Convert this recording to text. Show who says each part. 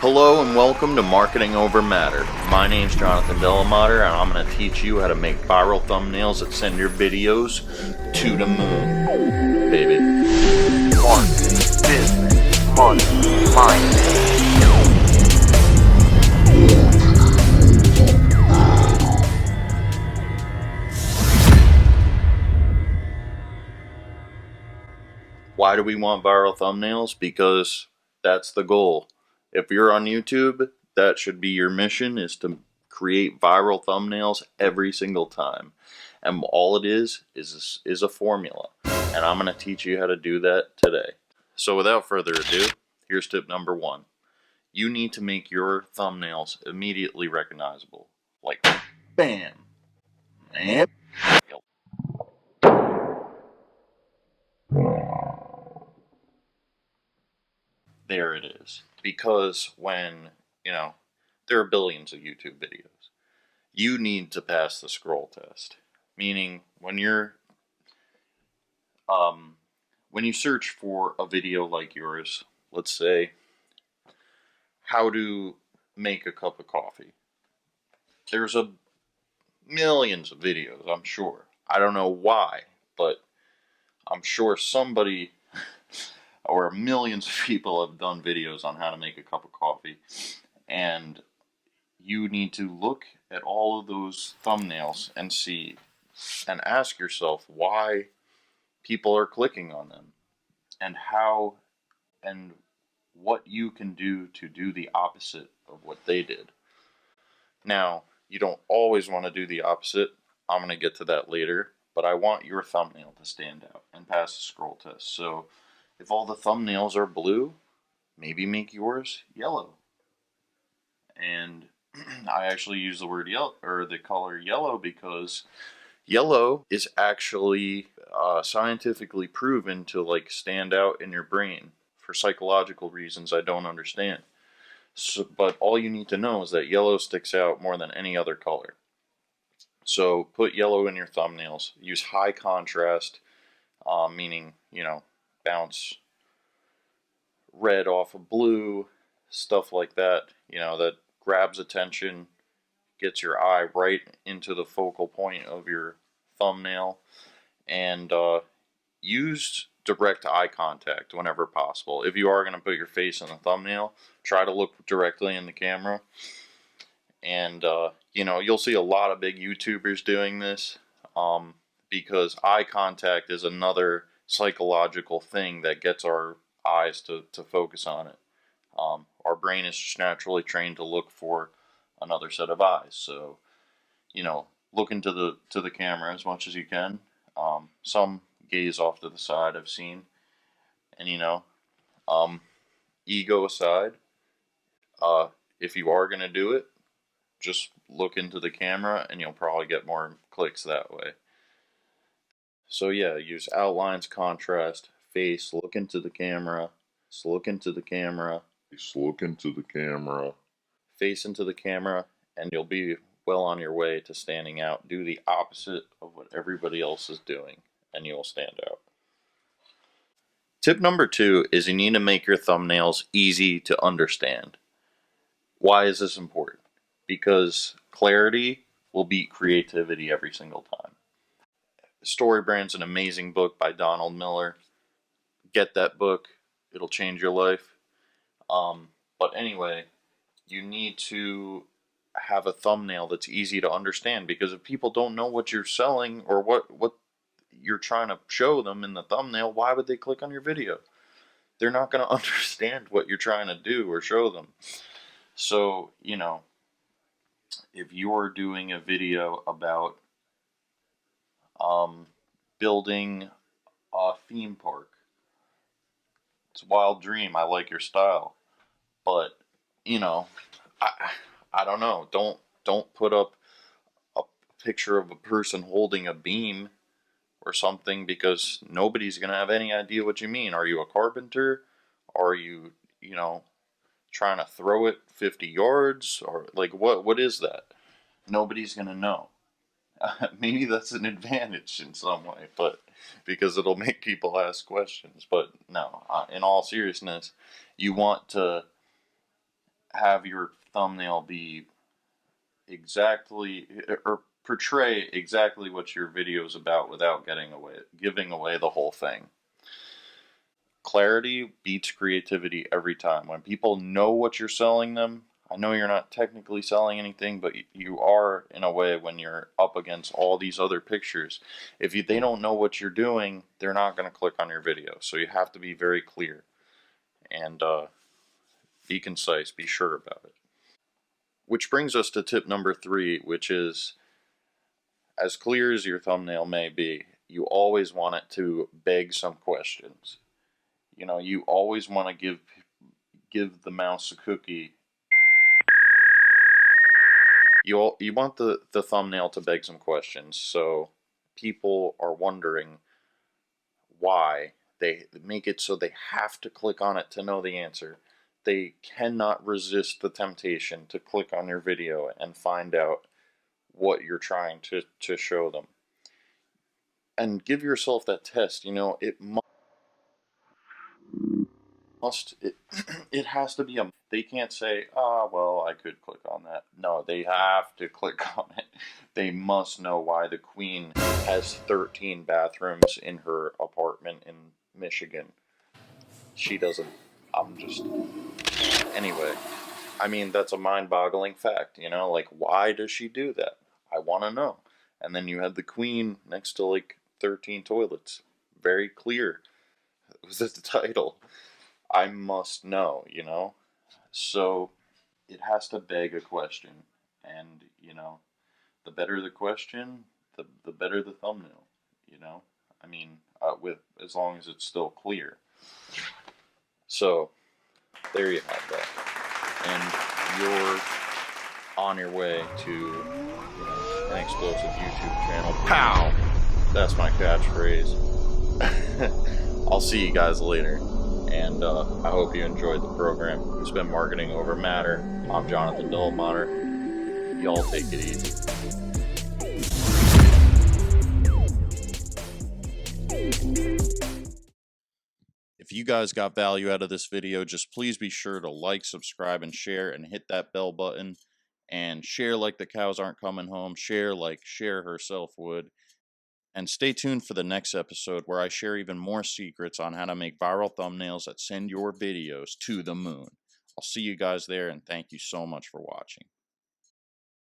Speaker 1: Hello and welcome to Marketing Over Matter. My name's Jonathan Delamater and I'm going to teach you how to make viral thumbnails that send your videos to the moon, baby.
Speaker 2: Marketing, business, money, mindset.
Speaker 1: Why do we want viral thumbnails? Because that's the goal. If you're on YouTube, that should be your mission, is to create viral thumbnails every single time. And all it is a formula. And I'm going to teach you how to do that today. So without further ado, here's tip number 1. You need to make your thumbnails immediately recognizable. Like, bam. And there it is. Because when, there are billions of YouTube videos, you need to pass the scroll test. Meaning, when you search for a video like yours, let's say, how to make a cup of coffee. There's millions of videos, I'm sure. I don't know why, but I'm sure somebody or millions of people have done videos on how to make a cup of coffee. And you need to look at all of those thumbnails and see and ask yourself why people are clicking on them and how and what you can do to do the opposite of what they did. Now, you don't always want to do the opposite. I'm going to get to that later, but I want your thumbnail to stand out and pass the scroll test. So if all the thumbnails are blue, maybe make yours yellow. And I actually use the word yellow, or the color yellow, because yellow is actually scientifically proven to stand out in your brain for psychological reasons I don't understand. So, but all you need to know is that yellow sticks out more than any other color. So put yellow in your thumbnails. Use high contrast, meaning, bounce red off of blue, stuff like that, that grabs attention, gets your eye right into the focal point of your thumbnail, and use direct eye contact whenever possible. If you are going to put your face in the thumbnail, try to look directly in the camera. And, you'll see a lot of big YouTubers doing this, because eye contact is another psychological thing that gets our eyes to focus on it. Our brain is just naturally trained to look for another set of eyes. So, look into the camera as much as you can. Some gaze off to the side, I've seen. And, ego aside, if you are going to do it, just look into the camera and you'll probably get more clicks that way. So yeah, use outlines, contrast, face, look into the camera, look into the camera,
Speaker 3: Look into the camera.
Speaker 1: face into the camera, and you'll be well on your way to standing out. Do the opposite of what everybody else is doing, and you'll stand out. Tip number 2 is you need to make your thumbnails easy to understand. Why is this important? Because clarity will beat creativity every single time. Storybrand's an amazing book by Donald Miller. Get that book. It'll change your life. But anyway, you need to have a thumbnail that's easy to understand, because if people don't know what you're selling or what you're trying to show them in the thumbnail, why would they click on your video? They're not going to understand what you're trying to do or show them. So, if you're doing a video about building a theme park, it's a wild dream. I like your style. But, I don't know. Don't put up a picture of a person holding a beam or something, because nobody's going to have any idea what you mean. Are you a carpenter? Are you, trying to throw it 50 yards? Or what is that? Nobody's going to know. Maybe that's an advantage in some way, but because it'll make people ask questions. But no, in all seriousness, you want to have your thumbnail be exactly, or portray exactly what your video is about without giving away the whole thing. Clarity beats creativity every time. When people know what you're selling them, I know you're not technically selling anything, but you are in a way when you're up against all these other pictures. If they don't know what you're doing, they're not going to click on your video. So you have to be very clear and be concise, be sure about it. Which brings us to tip number 3, which is, as clear as your thumbnail may be, you always want it to beg some questions. You know, you always want to give the mouse a cookie. You want the thumbnail to beg some questions, so people are wondering why. They make it so they have to click on it to know the answer. They cannot resist the temptation to click on your video and find out what you're trying to show them. And give yourself that test. You know, it it has to be they can't say, well, I could click on that. No, they have to click on it. They must know why the queen has 13 bathrooms in her apartment in Michigan. She doesn't. I'm just. Anyway, I mean, that's a mind-boggling fact, you know? Like, why does she do that? I want to know. And then you have the queen next to, like, 13 toilets. Very clear. It was the title. I must know, you know? So, it has to beg a question. And, you know, the better the question, the better the thumbnail, you know? I mean, as long as it's still clear. So, there you have that. And you're on your way to, you know, an explosive YouTube channel. Pow! That's my catchphrase. I'll see you guys later. And I hope you enjoyed the program. It's been Marketing Over Matter. I'm Jonathan Dillematter. Y'all take it easy. If you guys got value out of this video, just please be sure to like, subscribe, and share, and hit that bell button. And share like the cows aren't coming home. Share like Cher herself would. And stay tuned for the next episode where I share even more secrets on how to make viral thumbnails that send your videos to the moon. I'll see you guys there, and thank you so much for watching.